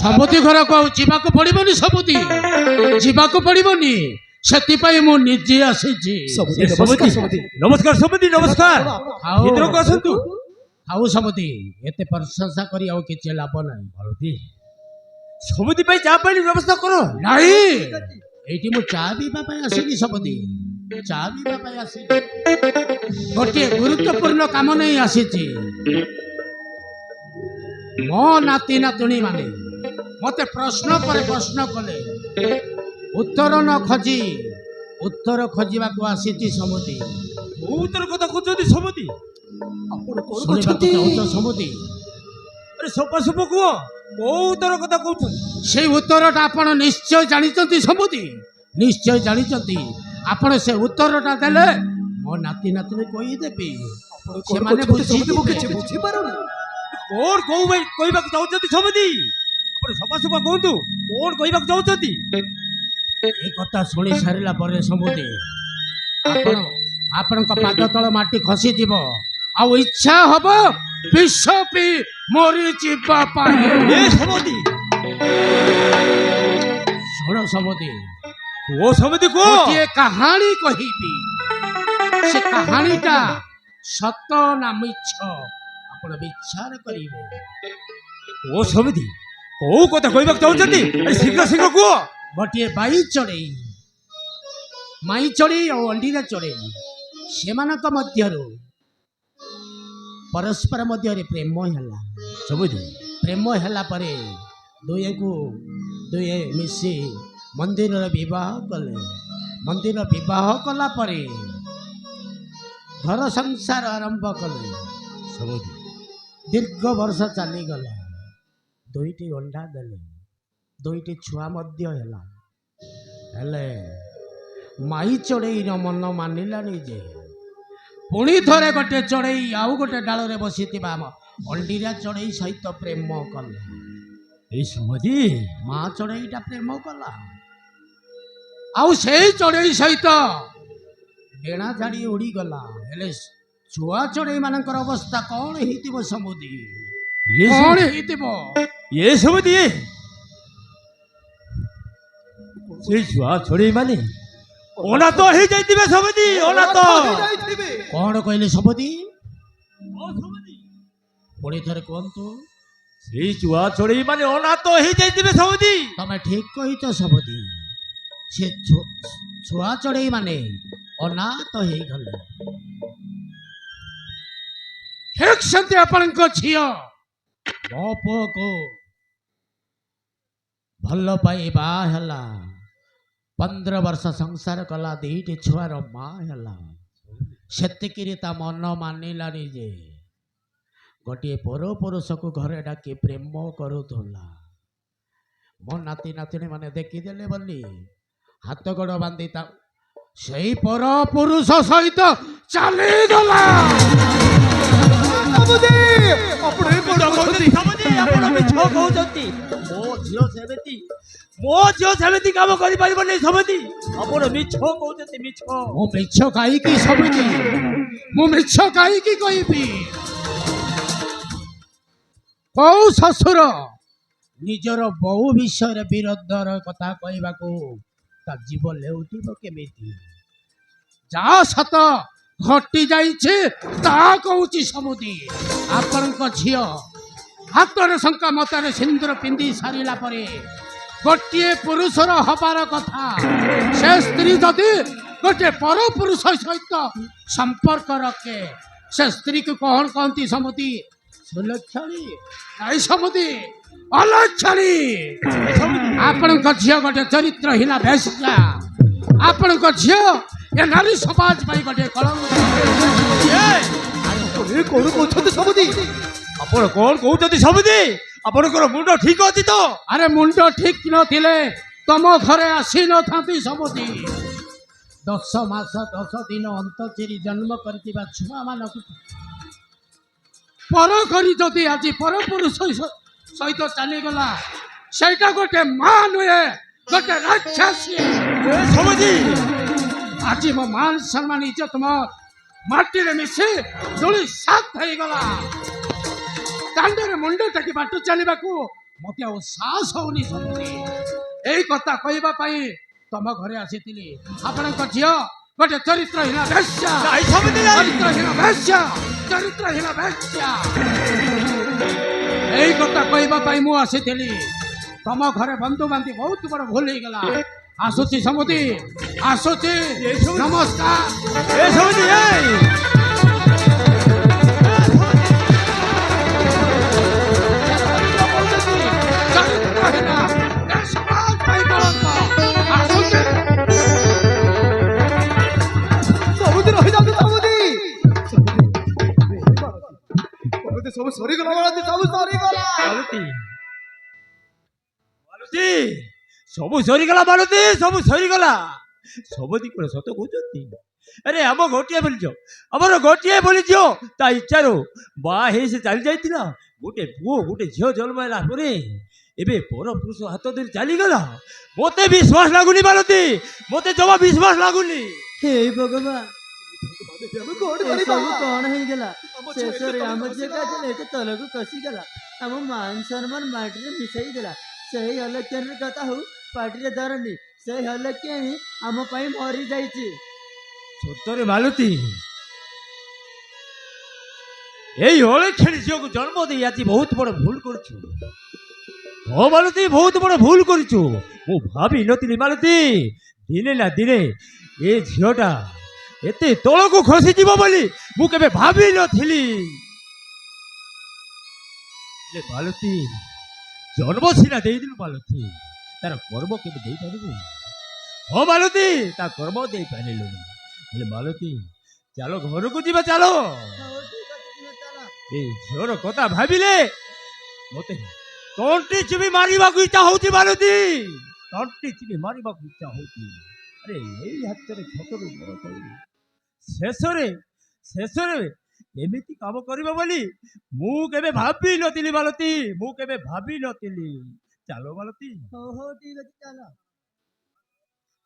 ସମୁଦି ଘରକୁ ଆଉ ଯିବାକୁ ପଡ଼ିବନି। ସମୁଦି ଯିବାକୁ ପଡ଼ିବନି, ସେଥିପାଇଁ ମୁଁ ନିଜେ ଆସିଛି। ନମସ୍କାର ସମୁଦି, ନମସ୍କାର। ଭିତରକୁ ଆସନ୍ତୁ। ଆଉ ସମୁଦି ଏତେ ପ୍ରଶଂସା କରି ଆଉ କିଛି ଲାଭ ନାହିଁ। ମାଳତୀ, ସମୁଦି ପାଇଁ ଚା ପାଣି ବ୍ୟବସ୍ଥା କର। ନାହିଁ, ଏଇଠି ମୁଁ ଚା ପିଇବା ପାଇଁ ଆସିନି। ସମୁଦି ଚା ପିଇବା ପାଇଁ ଆସିନି, ଗୋଟିଏ ଗୁରୁତ୍ୱପୂର୍ଣ୍ଣ କାମ ନେଇ ଆସିଛି। ମୋ ନାତି ନାତୁଣୀ ମାନେ ମତେ ପ୍ରଶ୍ନ ପରେ ପ୍ରଶ୍ନ କଲେ, ଉତ୍ତର ନ ଖୋଜି ଉତ୍ତର ଖୋଜିବାକୁ ଆସିଛି। ସମୁଦି କୋଉ ଉତ୍ତର କଥା କହୁଛନ୍ତି ସମୁଦି? ଶୁଣିବାକୁ ଚାହୁଁଛ ସମୁଦି? ଆରେ ସଫା ସଫା କୁହ, କୋଉ ଉତ୍ତର କଥା କହୁଛନ୍ତି? ସେଇ ଉତ୍ତରଟା ଆପଣ ନିଶ୍ଚୟ ଜାଣିଛନ୍ତି। ସମୁଦି ନିଶ୍ଚୟ ଜାଣିଛନ୍ତି। ଆପଣ ସେ ଉତ୍ତରଟା ଦେଲେ ମୋ ନାତି ନାତୁଣୀ କହିଦେବି, ସେମାନେ ବୁଝିପାରୁନି। କଣ କୋଉ ଭାଇ କହିବାକୁ ଚାହୁଁଛନ୍ତି ସମୁଦି? ଆପଣ ସଫା ସଫା କୁହନ୍ତୁ, କଣ କହିବାକୁ ଚାହୁଁଛନ୍ତି? ଏ କଥା ଶୁଣି ସାରିଲା ପରେ ସମୁଦି ଆପଣଙ୍କ ପାଦ ତଳ ମାଟି ଖସିଯିବ, ଆଉ ଇଚ୍ଛା ହବ ବିଷ ପିଇ ମରିଯିବା ପାଇଁ। ସମୁଦି ଶୁଣ ସମୁଦି, କୁହ ସମୁଦି କୁହ। ଗୋଟିଏ କାହାଣୀ କହିବି। ସେ କାହାଣୀଟା ସତ ନା ମିଛ ଆପଣ ବିଚାର କରିବେ। ଓ ସମୁଦି, କୋଉ କଥା କହିବାକୁ ଚାହୁଁଛନ୍ତି? ଶୀଘ୍ର ଶୀଘ୍ର କୁହ। ଗୋଟିଏ ବାଇ ଚଢ଼େଇ, ମାଇ ଚଢ଼େଇ ଆଉ ଅଣ୍ଡିରା ଚଢ଼େଇ, ସେମାନଙ୍କ ମଧ୍ୟରୁ ପରସ୍ପର ମଧ୍ୟରେ ପ୍ରେମ ହେଲା। ସମୁଦି, ପ୍ରେମ ହେଲା ପରେ ଦୁହେଁ ମିଶି ମନ୍ଦିରର ବିବାହ କଲେ। ମନ୍ଦିର ବିବାହ କଲା ପରେ ଘର ସଂସାର ଆରମ୍ଭ କଲେ। ସମୁଦି, ଦୀର୍ଘ ବର୍ଷ ଚାଲିଗଲା। ଦୁଇଟି ଅଣ୍ଡା ଦେଲେ, ଦୁଇଟି ଛୁଆ ମଧ୍ୟ ହେଲା। ହେଲେ ମାଇ ଚଢ଼େଇର ମନ ମାନିଲାନି ଯେ ପୁଣି ଥରେ ଗୋଟେ ଚଢ଼େଇ ଆଉ ଗୋଟେ ଡାଳରେ ବସିଥିବା ଅଣ୍ଡିରା ଚଢ଼େଇ ସହିତ ପ୍ରେମ କଲା। ଏଇ ସମୁଦି, ମା ଚଢ଼େଇଟା ପ୍ରେମ କଲା, ଆଉ ସେଇ ଚଢ଼େଇ ସହିତ ଡେଣା ଝାଡ଼ି ଉଡ଼ିଗଲା। ହେଲେ ଛୁଆ ଚଢ଼େଇ ମାନଙ୍କର ଅବସ୍ଥା କଣ ହେଇଥିବ ସମୁଦି? କଣ ହେଇଥିବ? ଏ ସମୁଦି, ସେଇ ଛୁଆ ଚଢ଼େଇ ମାନେ ଅନାଥ ହେଇଯାଇଥିବେ ସମୁଦି, ଅନାଥ। କଣ କହିଲେ ସମୁଦି? ପୁଣି ଥରେ କୁହନ୍ତୁ। ସେଇ ଛୁଆ ଚଢ଼େଇ ମାନେ ଅନାଥ ହେଇଯାଇଥିବେ ସମୁଦି। ତମେ ଠିକ କହିଛ ସମୁଦି, ସେ ଛୁଆ ଚଢ଼େଇ ମାନେ ଅନାଥ ହେଇଗଲେ। ଠିକ ସେମିତି ଆପଣଙ୍କ ଝିଅ ମୋ ପୁଅକୁ ଭଲ ପାଇ ବାହା ହେଲା, 15 ବର୍ଷ ସଂସାର କଲା, ଦୁଇଟି ଛୁଆର ମା ହେଲା। ସେତିକିରେ ତା ମନ ମାନିଲାନି ଯେ ଗୋଟିଏ ପର ପୁରୁଷକୁ ଘରେ ଡାକି ପ୍ରେମ କରୁଥିଲା। ମୋ ନାତି ନାତୁଣୀ ମାନେ ଦେଖିଦେଲେ ବୋଲି ହାତ ଗୋଡ଼ ବାନ୍ଧି ସେଇ ପର ପୁରୁଷ ସହିତ ଚାଲିଗଲା। ମୋ ଝିଅ ସେମିତି କାମ କରିପାରିବନି ସମୁଦି। ଆପଣ ମିଛ କହୁଛନ୍ତି, ମିଛ। ମୁଁ ମିଛ କାହିଁକି ସମୁଦି? ମୁଁ ମିଛ କାହିଁକି କହିବି? କୋଉ ଶ୍ୱଶୁର ନିଜର ବୋହୂ ବିଷୟରେ ବିରୋଧର କଥା କହିବାକୁ ତା ଜୀବ ଲେଉଟିବ କେମିତି? ଯାହା ସତ ଘଟି ଯାଇଛି ତାହା କହୁଛି ସମୁଦି। ଆପଣଙ୍କ ଝିଅ ହାତରେ ଶଙ୍କା ମତାରେ ସିନ୍ଦୁର ପିନ୍ଧି ସାରିଲା ପରେ ଗୋଟିଏ ପୁରୁଷର ହବାର କଥା, ସେ ସ୍ତ୍ରୀ ଯଦି ଗୋଟିଏ ପର ପୁରୁଷ ସହିତ ସମ୍ପର୍କ ରଖେ, ସେ ସ୍ତ୍ରୀକୁ କଣ କହନ୍ତି ସମୁଦି? ସୁଲକ୍ଷଣୀ। ନାଇଁ ସମୁଦି, ଅଲକ୍ଷଣୀ। ଆପଣଙ୍କ ଝିଅ ଗୋଟେ ଚରିତ୍ରହୀନ ବେଶ୍ୟା। ଆପଣଙ୍କ ଝିଅ ଏ ନାରୀ ସମାଜ ପାଇଁ ଗୋଟେ କଳଙ୍କ। କଣ କହୁଛନ୍ତି ସମୁଦି? ଆପଣ କଣ କହୁଛନ୍ତି ସମୁଦି? ଆପଣଙ୍କର ମୁଣ୍ଡ ଠିକ ଅଛି ତ? ଆରେ ମୁଣ୍ଡ ଠିକ ନଥିଲେ ତମ ଘରେ ଆସିନଥାନ୍ତି ସମୁଦି। 10 ମାସ 10 ଦିନ ଅନ୍ତଚିରି ଜନ୍ମ କରିଥିବା ଛୁଆମାନଙ୍କୁ ପର କରି ଯଦି ଆଜି ପରପୁରୁଷ ସହିତ ଚାଲିଗଲା, ସେଇଟା ଗୋଟେ ମା ନୁହେଁ, ଗୋଟେ ରାକ୍ଷସୀ। ସମୁଦି, ଆଜି ମୋ ମାନ ସମ୍ମାନ ଇଜ୍ଜତ ମୋ ମାଟିରେ ମିଶି ଧୂଳି ସାତ ହେଇଗଲା। ଦାଣ୍ଡରେ ମୁଣ୍ଡ ଟେକି ବାଟ ଚାଲିବାକୁ ମତେ ଆଉ ସାହସ ହଉନି ସମୁଦି। ଏଇ କଥା କହିବା ପାଇଁ ତମ ଘରେ ଆସିଥିଲି। ଆପଣଙ୍କ ଝିଅ ଗୋଟେ ଚରିତ୍ରହୀନ ବେଶ୍ୟା, ନାଇଁ ସମୁଦି ନାଇଁ। ଚରିତ୍ରହୀନ ବେଶ୍ୟା, ଚରିତ୍ରହୀନ ବେଶ୍ୟା। ଏଇ କଥା କହିବା ପାଇଁ ମୁଁ ଆସିଥିଲି। ତମ ଘରେ ବନ୍ଧୁ ବାନ୍ଧି ବହୁତ ବଡ ଭୁଲ ହେଇଗଲା। ଆସୁଛି ସମୁଦି, ଆସୁଛି। ନମସ୍କାର। ଏ ସମୁଦି ଏଇ ଚରିତ୍ରହୀନ ଏ ସମାଜ ପାଇଁ କଳଙ୍କ। ଆସୁଛି। ସମୁଦି ରହିଯାନ୍ତୁ ସମୁଦି। ସମୁଦି ସବୁ ସରିଗଲା ମାଳତୀ, ସବୁ ସରିଗଲା। ମାଳତୀ ମାଳତୀ ସବୁ ସରିଗଲା ମାଳତୀ, ସବୁ ସରିଗଲା। ସମୁଦି କଣ ସତ କହୁଛନ୍ତି? ଆରେ ଆମ ଗୋଟିଏ ବୋଲି ଝିଅ, ଆମର ଗୋଟିଏ ବୋଲି ଝିଅ ତା ଇଚ୍ଛାରୁ ବାହା ହେଇ ସେ ଚାଲି ଯାଇଥିଲା। ଗୋଟେ ପୁଅ ଗୋଟେ ଝିଅ ଜନ୍ମ ହେଲା ପରେ ଏବେ ପର ପୁରୁଷ ହାତ ଧରି ଚାଲିଗଲା। ମତେ ବିଶ୍ୱାସ ଲାଗୁନି ମାଳତୀ, ମତେ ଜମା ବିଶ୍ୱାସ ଲାଗୁନି। ହେ ଭଗବାନ, ଆମେ କଣ କରିବା? ଏସବୁ କଣ ହେଇଗଲା? ଆମ ଝିଅ ଏତେ ଶେଷରେ ଆମ ତଳକୁ ଝିଅ ଖସିଗଲା। କାଜଲ ଏତେ ତଳକୁ ଖସିଗଲା। ଆମ ମାନ ସମ୍ମାନ ମାଟିରେ ମିଶାଇ ଦେଲା। ସେଇ ହଲକ୍ୟାଣର କଥା ହଉ ପାଟିରେ ଧରନି। ସେଇ ହଲକ୍ୟା ହିଁ ଆମ ପାଇଁ ମରି ଯାଇଛି। ସତରେ ମାଳତୀ, ଏଇ ଅଳକ୍ଷଣୀ ଝିଅକୁ ଜନ୍ମ ଦେଇ ଆଜି ବହୁତ ବଡ ଭୁଲ କରୁଛୁ। ହଁ ମାଳତୀ, ବହୁତ ବଡ ଭୁଲ କରିଛୁ। ମୁଁ ଭାବି ନଥିଲି ମାଳତୀ, ଦିନେ ନା ଦିନେ ଏ ଝିଅଟା ଏତେ ତଳକୁ ଖସିଯିବ ବୋଲି ମୁଁ କେବେ ଭାବି ନଥିଲି। ହେଲେ ମାଳତୀ, ଜନ୍ମ ସିନା ଦେଇଦେଲୁ ମାଳତୀ, ତାର କର୍ମ କେବେ ଦେଇପାରିବୁ? ହଁ ମାଳତୀ, ତା କର୍ମ ଦେଇପାରିଲୁନି। ହେଲେ ମାଳତୀ, ଚାଲ ଘରକୁ ଯିବା, ଚାଲ। ହଉ ଠିକ ଅଛି, ତୁମେ ଚାଲ। ଏଇ ଝିଅର କଥା ଭାବିଲେ ମତେ ତଣ୍ଟି ଚିପି ମାରିବାକୁ ଇଚ୍ଛା ହଉଛି ମାଳତୀ, ତଣ୍ଟି ଚିପି ମାରିବାକୁ ଇଚ୍ଛା ହଉଛି। ଆରେ ଏଇ ହାତରେ ଛୋଟରୁ ବଡ କରିବି, ଶେଷରେ ଶେଷରେ ଏମିତି କାମ କରିବ ବୋଲି ମୁଁ କେବେ ଭାବି ନଥିଲି ମାଳତୀ, ମୁଁ କେବେ ଭାବି ନଥିଲି। ଚାଲ ମାଳତୀ। ହଉ ହଉ ଠିକ ଅଛି, ଚାଲ।